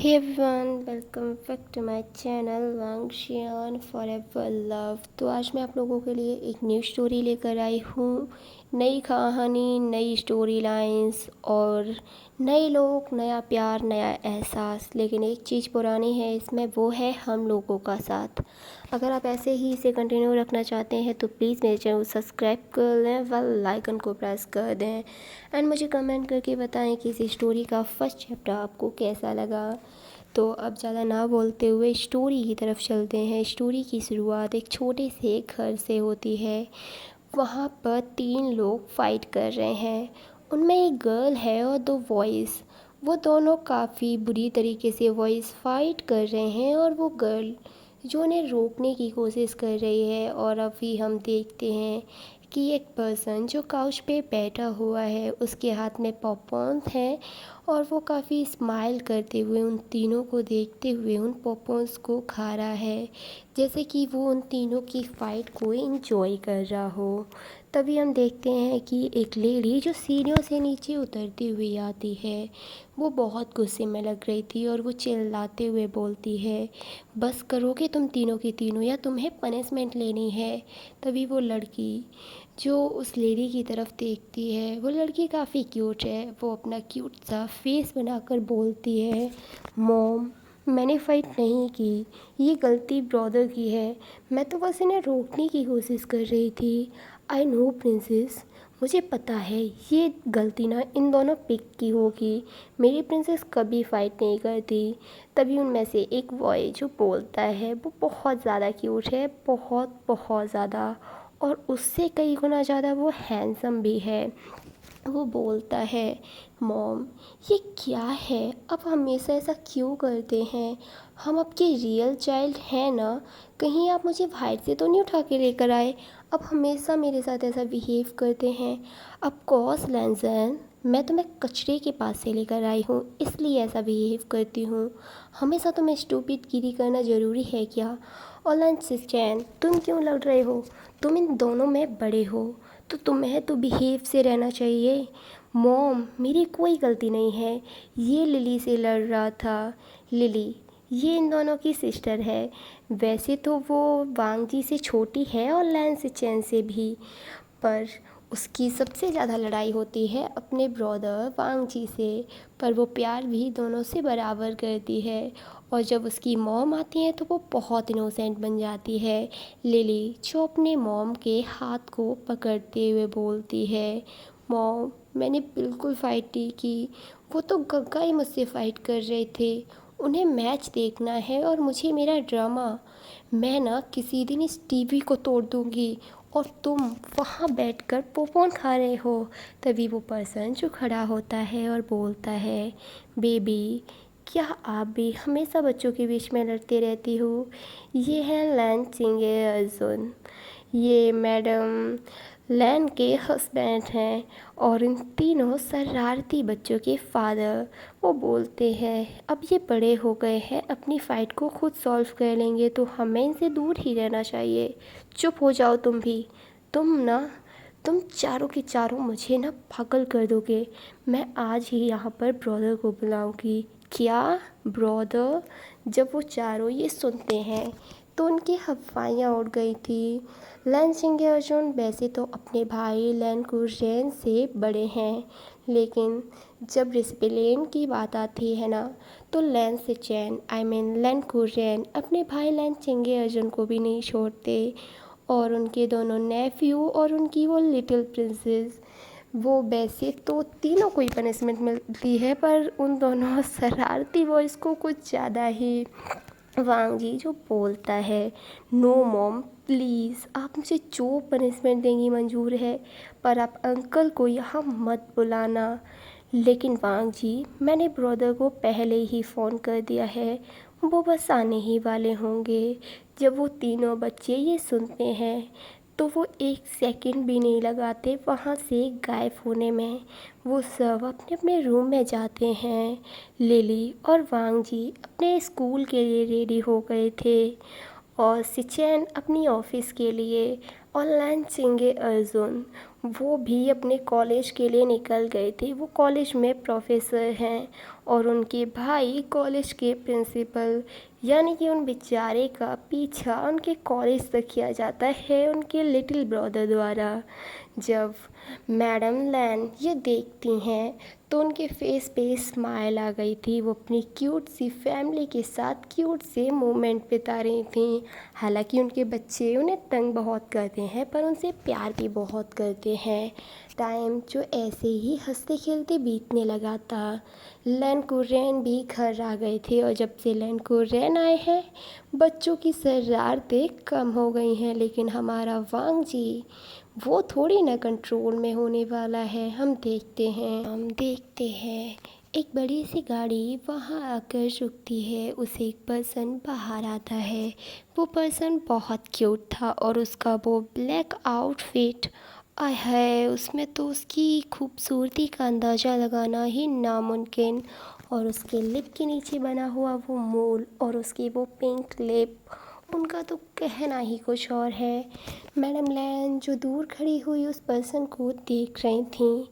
Hey everyone, welcome back to my channel Wangxian forever love. तो आज मैं आप लोगों के लिए एक न्यू स्टोरी लेकर आई हूँ। नई कहानी, नई स्टोरी लाइंस और नए लोग, नया प्यार, नया एहसास। लेकिन एक चीज़ पुरानी है इसमें, वो है हम लोगों का साथ। अगर आप ऐसे ही इसे कंटिन्यू रखना चाहते हैं तो प्लीज़ मेरे चैनल को सब्सक्राइब कर लें, वेल आइकन को प्रेस कर दें एंड मुझे कमेंट करके बताएं कि इस स्टोरी का फर्स्ट चैप्टर आपको कैसा लगा। तो अब ज़्यादा ना बोलते हुए स्टोरी की तरफ चलते हैं। स्टोरी की शुरुआत एक छोटे से घर से होती है। वहाँ पर 3 लोग फाइट कर रहे हैं। उनमें एक गर्ल है और 2 बॉयज़। वो दोनों काफ़ी बुरी तरीके से बॉयज़ फाइट कर रहे हैं और वो गर्ल जो उन्हें रोकने की कोशिश कर रही है। और अभी हम देखते हैं कि एक पर्सन जो काउच पे बैठा हुआ है, उसके हाथ में पॉपकॉर्न है और वो काफ़ी स्माइल करते हुए उन तीनों को देखते हुए उन पॉपकॉर्न्स को खा रहा है, जैसे कि वो उन तीनों की फ़ाइट को एंजॉय कर रहा हो। तभी हम देखते हैं कि एक लेडी जो सीढ़ियों से नीचे उतरती हुई आती है, वो बहुत गुस्से में लग रही थी और वो चिल्लाते हुए बोलती है, बस करोगे तुम तीनों की तीनों या तुम्हें पनिशमेंट लेनी है। तभी वो लड़की जो उस लेडी की तरफ देखती है, वो लड़की काफ़ी क्यूट है। वो अपना क्यूट सा फेस बनाकर बोलती है, मॉम मैंने फ़ाइट नहीं की, ये गलती ब्रदर की है। मैं तो बस इन्हें रोकने की कोशिश कर रही थी। आई नो प्रिंसेस, मुझे पता है ये गलती ना इन दोनों पिक की होगी। मेरी प्रिंसेस कभी फ़ाइट नहीं करती। तभी उनमें से एक बॉय जो बोलता है, वो बहुत ज़्यादा क्यूट है, बहुत बहुत ज़्यादा, और उससे कई गुना ज़्यादा वो हैंडसम भी है। वो बोलता है, मॉम ये क्या है, अब हमेशा ऐसा क्यों करते हैं? हम आपके रियल चाइल्ड हैं ना? कहीं आप मुझे बाहर से तो नहीं उठा के लेकर आए? अब हमेशा मेरे साथ ऐसा बिहेव करते हैं। अब कॉस लैंजन, मैं तुम्हें कचरे के पास से लेकर आई हूँ, इसलिए ऐसा बिहेव करती हूँ। हमेशा तुम्हें स्टूपिड गिरी करना ज़रूरी है क्या? और लंच तुम क्यों लड़ रहे हो? तुम इन दोनों में बड़े हो तो तुम्हें तो बिहेव से रहना चाहिए। मॉम मेरी कोई गलती नहीं है, ये लिली से लड़ रहा था। लिली ये इन दोनों की सिस्टर है। वैसे तो वो वांग जी से छोटी है और लैन से चैन से भी, पर उसकी सबसे ज़्यादा लड़ाई होती है अपने ब्रदर वांग जी से। पर वो प्यार भी दोनों से बराबर करती है। और जब उसकी मॉम आती है तो वो बहुत इनोसेंट बन जाती है। लिली जो अपने मॉम के हाथ को पकड़ते हुए बोलती है, मॉम मैंने बिल्कुल फ़ाइट नहीं की, वो तो गग्गा ही मुझसे फ़ाइट कर रहे थे। उन्हें मैच देखना है और मुझे मेरा ड्रामा। मैं ना किसी दिन इस टीवी को तोड़ दूँगी और तुम वहाँ बैठकर पॉपकॉर्न खा रहे हो। तभी वो पर्सन जो खड़ा होता है और बोलता है, बेबी क्या आप भी हमेशा बच्चों के बीच में लड़ते रहती हो? ये है लैन चिंगे अर्जुन, ये मैडम लैन के हस्बैंड हैं और इन तीनों शरारती बच्चों के फादर। वो बोलते हैं अब ये बड़े हो गए हैं, अपनी फ़ाइट को खुद सॉल्व कर लेंगे, तो हमें इनसे दूर ही रहना चाहिए। चुप हो जाओ तुम भी। तुम चारों के चारों मुझे ना पागल कर दोगे। मैं आज ही यहाँ पर ब्रदर को बुलाऊंगी। क्या ब्रदर? जब वो चारों ये सुनते हैं तो उनकी हवाइयाँ उड़ गई थी। लैन सिंह अर्जुन वैसे तो अपने भाई लैन कुरजैन से बड़े हैं, लेकिन जब डिसिप्लिन की बात आती है ना, तो लैन से चैन आई मीन लैन कुरजैन अपने भाई लैन सिंह अर्जुन को भी नहीं छोड़ते। और उनके दोनों नेफ्यू और उनकी वो लिटिल प्रिंसेस, वो वैसे तो तीनों को ही पनिशमेंट मिलती है, पर उन दोनों शरारती बॉयज़ को कुछ ज़्यादा ही। वांग जी जो बोलता है, नो मॉम प्लीज़ आप मुझे जो पनिशमेंट देंगी मंजूर है, पर आप अंकल को यहाँ मत बुलाना। लेकिन वांग जी मैंने ब्रदर को पहले ही फ़ोन कर दिया है, वो बस आने ही वाले होंगे। जब वो तीनों बच्चे ये सुनते हैं तो वो एक सेकंड भी नहीं लगाते वहाँ से गायब होने में। वो सब अपने अपने रूम में जाते हैं। लिली और वांग जी अपने स्कूल के लिए रेडी हो गए थे और सिचैन अपनी ऑफिस के लिए, और लैन सिंगे अर्जुन वो भी अपने कॉलेज के लिए निकल गए थे। वो कॉलेज में प्रोफेसर हैं और उनके भाई कॉलेज के प्रिंसिपल, यानी कि उन बेचारे का पीछा उनके कॉलेज तक किया जाता है उनके लिटिल ब्रदर द्वारा। जब मैडम लैन ये देखती हैं तो उनके फेस पे स्माइल आ गई थी। वो अपनी क्यूट सी फैमिली के साथ क्यूट से मोमेंट बिता रही थी। हालांकि उनके बच्चे उन्हें तंग बहुत करते हैं पर उनसे प्यार भी बहुत करते हैं। टाइम जो ऐसे ही हंसते खेलते बीतने लगा था। लैन कुर्रेन भी घर आ गए थे और जब से लैन कुर्रेन आए हैं बच्चों की शरारतें कम हो गई हैं, लेकिन हमारा वांग जी वो थोड़ी ना कंट्रोल में होने वाला है। हम देखते हैं एक बड़ी सी गाड़ी वहाँ आकर रुकती है। उसे एक पर्सन बाहर आता है। वो पर्सन बहुत क्यूट था और उसका वो ब्लैक आउटफिट, आय है उसमें तो उसकी खूबसूरती का अंदाज़ा लगाना ही नामुमकिन। और उसके लिप के नीचे बना हुआ वो मोल और उसकी वो पिंक लिप, उनका तो कहना ही कुछ और है। मैडम लैन जो दूर खड़ी हुई उस पर्सन को देख रही थी,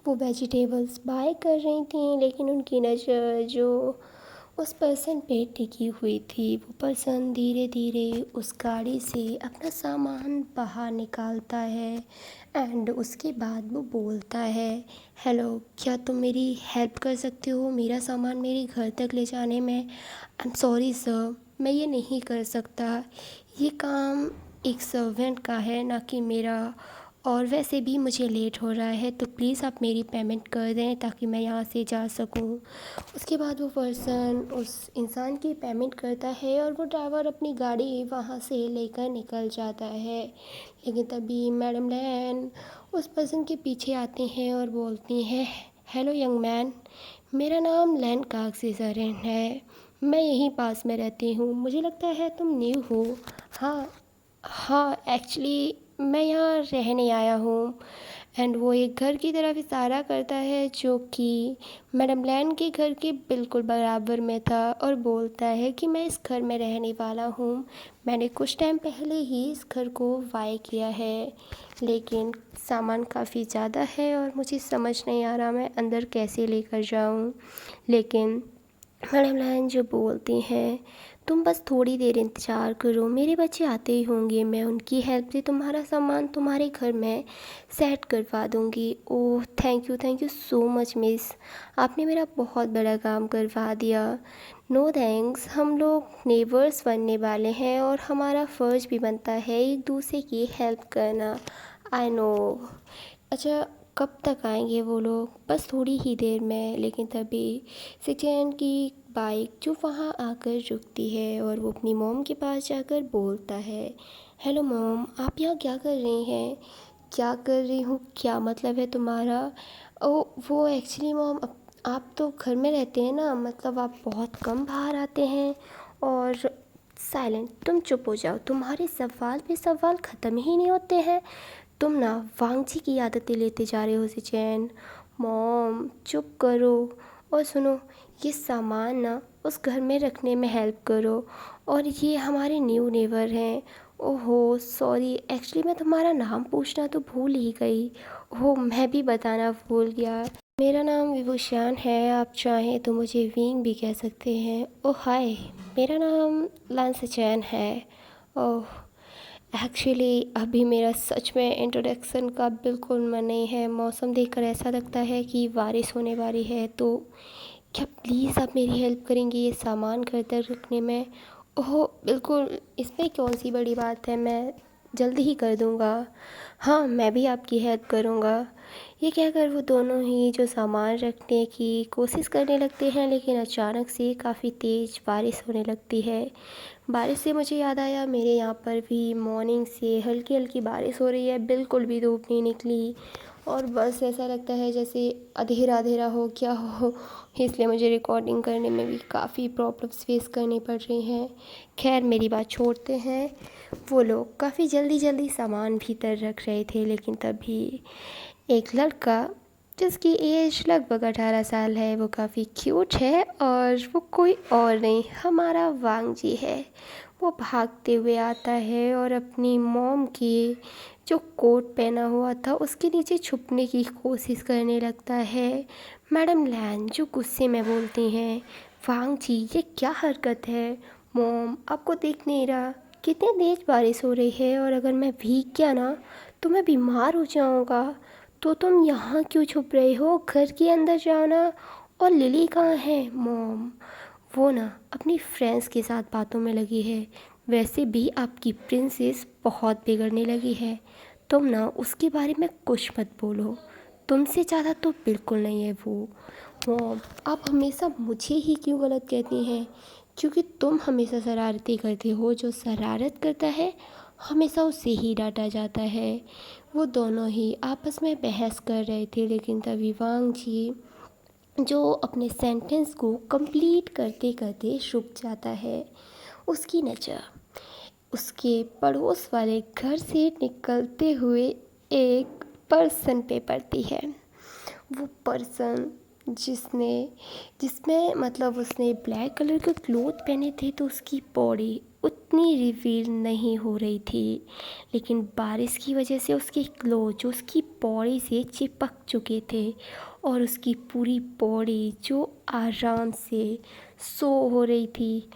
वो वेजिटेबल्स बाय कर रही थी, लेकिन उनकी नज़र जो उस पर्सन पे टिकी हुई थी। वो पर्सन धीरे धीरे उस गाड़ी से अपना सामान बाहर निकालता है एंड उसके बाद वो बोलता है, हेलो, क्या तुम मेरी हेल्प कर सकते हो मेरा सामान मेरे घर तक ले जाने में? आई एम सॉरी सर, मैं ये नहीं कर सकता। ये काम एक सर्वेंट का है ना कि मेरा, और वैसे भी मुझे लेट हो रहा है, तो प्लीज़ आप मेरी पेमेंट कर दें ताकि मैं यहाँ से जा सकूँ। उसके बाद वो पर्सन उस इंसान की पेमेंट करता है और वो ड्राइवर अपनी गाड़ी वहाँ से लेकर निकल जाता है। लेकिन तभी मैडम लैन उस पर्सन के पीछे आती हैं और बोलती हैं, हेलो यंग मैन, मेरा नाम लैन काक्सीसरन है, मैं यहीं पास में रहती हूँ, मुझे लगता है तुम न्यू हो। हाँ हाँ, एक्चुअली मैं यहाँ रहने आया हूँ। एंड वो एक घर की तरफ इशारा करता है जो कि मैडम लैन के घर के बिल्कुल बराबर में था और बोलता है कि मैं इस घर में रहने वाला हूँ। मैंने कुछ टाइम पहले ही इस घर को बाय किया है, लेकिन सामान काफ़ी ज़्यादा है और मुझे समझ नहीं आ रहा मैं अंदर कैसे लेकर जाऊँ। लेकिन मैडम लैन जो बोलती हैं, तुम बस थोड़ी देर इंतज़ार करो, मेरे बच्चे आते ही होंगे, मैं उनकी हेल्प से तुम्हारा सामान तुम्हारे घर में सेट करवा दूँगी। Oh thank you so much miss, आपने मेरा बहुत बड़ा काम करवा दिया। नो थैंक्स, हम लोग नेबर्स बनने वाले हैं और हमारा फ़र्ज़ भी बनता है एक दूसरे की हेल्प करना। I know. अच्छा, कब तक आएंगे वो लोग? बस थोड़ी ही देर में। लेकिन तभी सेकेंड की बाइक जो वहाँ आकर रुकती है और वो अपनी मॉम के पास जाकर बोलता है, हेलो मॉम, आप यहाँ क्या कर रही हैं? क्या कर रही हूँ, क्या मतलब है तुम्हारा? ओ वो एक्चुअली मॉम, आप तो घर में रहते हैं ना, मतलब आप बहुत कम बाहर आते हैं। और साइलेंट, तुम चुप हो जाओ, तुम्हारे सवाल पे सवाल ख़त्म ही नहीं होते हैं। तुम ना वांग जी की आदतें लेते जा रहे हो सिचैन। मॉम चुप करो और सुनो, ये सामान ना उस घर में रखने में हेल्प करो। और ये हमारे न्यू नेबर हैं। ओहो सॉरी, एक्चुअली मैं तुम्हारा नाम पूछना तो भूल ही गई। ओह मैं भी बताना भूल गया, मेरा नाम विभूषण है, आप चाहें तो मुझे विंग भी कह सकते हैं। ओह हाय, मेरा नाम लांसचैन है। ओह एक्चुअली अभी मेरा सच में इंट्रोडक्शन का बिल्कुल मन नहीं है। मौसम देखकर ऐसा लगता है कि बारिश होने वाली है, तो क्या प्लीज़ आप मेरी हेल्प करेंगे ये सामान घर तक रखने में? ओह बिल्कुल, इसमें कौन सी बड़ी बात है, मैं जल्दी ही कर दूँगा। हाँ मैं भी आपकी हेल्प करूँगा। ये कहकर वो दोनों ही जो सामान रखने की कोशिश करने लगते हैं, लेकिन अचानक से काफ़ी तेज़ बारिश होने लगती है। बारिश से मुझे याद आया, मेरे यहाँ पर भी मॉर्निंग से हल्की हल्की बारिश हो रही है, बिल्कुल भी धूप नहीं निकली और बस ऐसा लगता है जैसे अंधेरा अंधेरा हो क्या हो। इसलिए मुझे रिकॉर्डिंग करने में भी काफ़ी प्रॉब्लम्स फेस करनी पड़ रही हैं। खैर मेरी बात छोड़ते हैं। वो लोग काफ़ी जल्दी जल्दी सामान भीतर रख रहे थे, लेकिन तभी एक लड़का जिसकी एज लगभग 18 साल है, वो काफ़ी क्यूट है और वो कोई और नहीं हमारा वांग जी है। वो भागते हुए आता है और अपनी मॉम की जो कोट पहना हुआ था उसके नीचे छुपने की कोशिश करने लगता है। मैडम लैन जो गुस्से में बोलती हैं, वांग जी ये क्या हरकत है। मॉम आपको दिख नहीं रहा कितनी तेज बारिश हो रही है, और अगर मैं भीग गया ना तो मैं बीमार हो जाऊंगा। तो तुम यहाँ क्यों छुप रहे हो, घर के अंदर जाओ ना। और लिली कहाँ है मॉम। वो ना अपनी फ्रेंड्स के साथ बातों में लगी है। वैसे भी आपकी प्रिंसेस बहुत बिगड़ने लगी है। तुम ना उसके बारे में कुछ मत बोलो, तुमसे ज़्यादा तो बिल्कुल नहीं है वो। मॉम आप हमेशा मुझे ही क्यों गलत कहती हैं, क्योंकि तुम हमेशा शरारती करती हो। जो शरारत करता है हमेशा उसे ही डांटा जाता है। वो दोनों ही आपस में बहस कर रहे थे, लेकिन तभी वांग जी जो अपने सेंटेंस को कंप्लीट करते करते रुक जाता है। उसकी नज़र उसके पड़ोस वाले घर से निकलते हुए एक पर्सन पे पड़ती है। वो पर्सन जिसमें मतलब उसने ब्लैक कलर के क्लोथ पहने थे, तो उसकी बॉडी उतनी रिवील नहीं हो रही थी, लेकिन बारिश की वजह से उसके क्लोथ जो उसकी बॉडी से चिपक चुके थे, और उसकी पूरी बॉडी जो आराम से सो हो रही थी,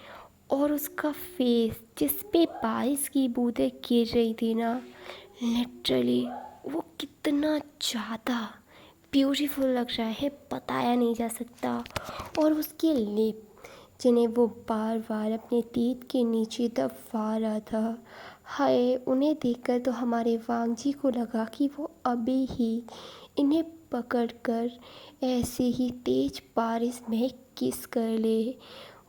और उसका फेस जिस पे बारिश की बूंदें गिर रही थी ना, लिटरली वो कितना ज़्यादा ब्यूटीफुल लग रहा है बताया नहीं जा सकता। और उसके लिप जिन्हें वो बार बार अपने तेत के नीचे दबा रहा था, हाय उन्हें देखकर तो हमारे वांग जी को लगा कि वो अभी ही इन्हें पकड़कर ऐसे ही तेज बारिश में किस कर ले।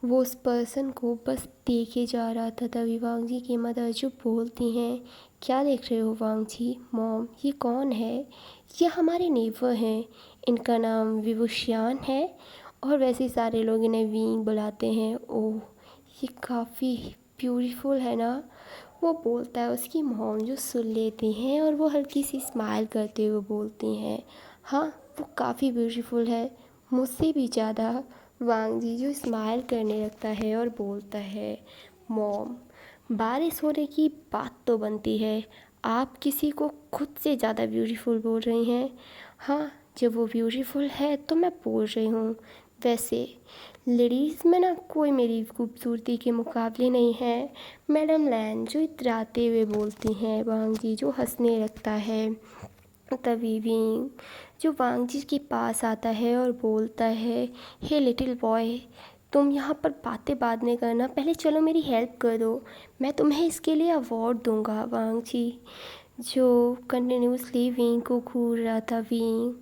वो उस पर्सन को बस देखे जा रहा था। तभी वांग जी की मदर जो बोलती हैं, क्या देख रहे हो वांग जी। मॉम ये कौन है। ये हमारे नेबर हैं, इनका नाम विवुशियान है, और वैसे सारे लोग इन्हें वींग बुलाते हैं। ओह ये काफ़ी ब्यूटीफुल है ना। वो बोलता है, उसकी मॉम जो सुन लेती हैं, और वो हल्की सी स्माइल करते हुए बोलती हैं, हाँ वो काफ़ी ब्यूटीफुल है, मुझसे भी ज़्यादा। वांग जी जो स्माइल करने लगता है और बोलता है, मॉम बारिश होने की बात तो बनती है, आप किसी को खुद से ज़्यादा ब्यूटीफुल बोल रही हैं। हाँ जब वो ब्यूटीफुल है तो मैं बोल रही हूँ। वैसे लेडीज़ में ना कोई मेरी खूबसूरती के मुकाबले नहीं है। मैडम लैन जो इतराते हुए बोलती हैं। वांग जी जो हंसने लगता है। तभी विंग जो वांग जी के पास आता है और बोलता है, हे लिटिल बॉय तुम यहाँ पर बातें बाद में करना, पहले चलो मेरी हेल्प कर दो, मैं तुम्हें इसके लिए अवार्ड दूंगा। वांग जी जो कंटिन्यूसली विंग को घूर रहा था, विंग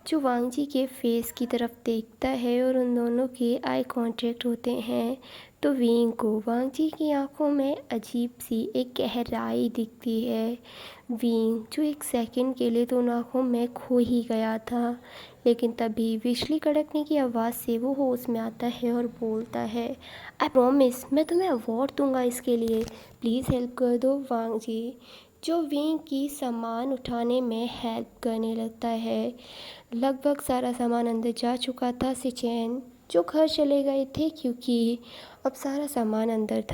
जो वांग जी के फेस की तरफ देखता है, और उन दोनों के आई कांटेक्ट होते हैं, तो विंग को वांग जी की आंखों में अजीब सी एक गहराई दिखती है। विंग जो एक सेकंड के लिए तो उन आँखों में खो ही गया था, लेकिन तभी बिजली कड़कने की आवाज़ से वो होश में आता है और बोलता है, आई प्रॉमिस मैं तुम्हें अवार्ड दूंगा इसके लिए, प्लीज़ हेल्प कर दो। वांग जी जो विंग की सामान उठाने में हेल्प करने लगता है। लगभग सारा सामान अंदर जा चुका था। सिचेन जो घर चले गए थे, क्योंकि अब सारा सामान अंदर था।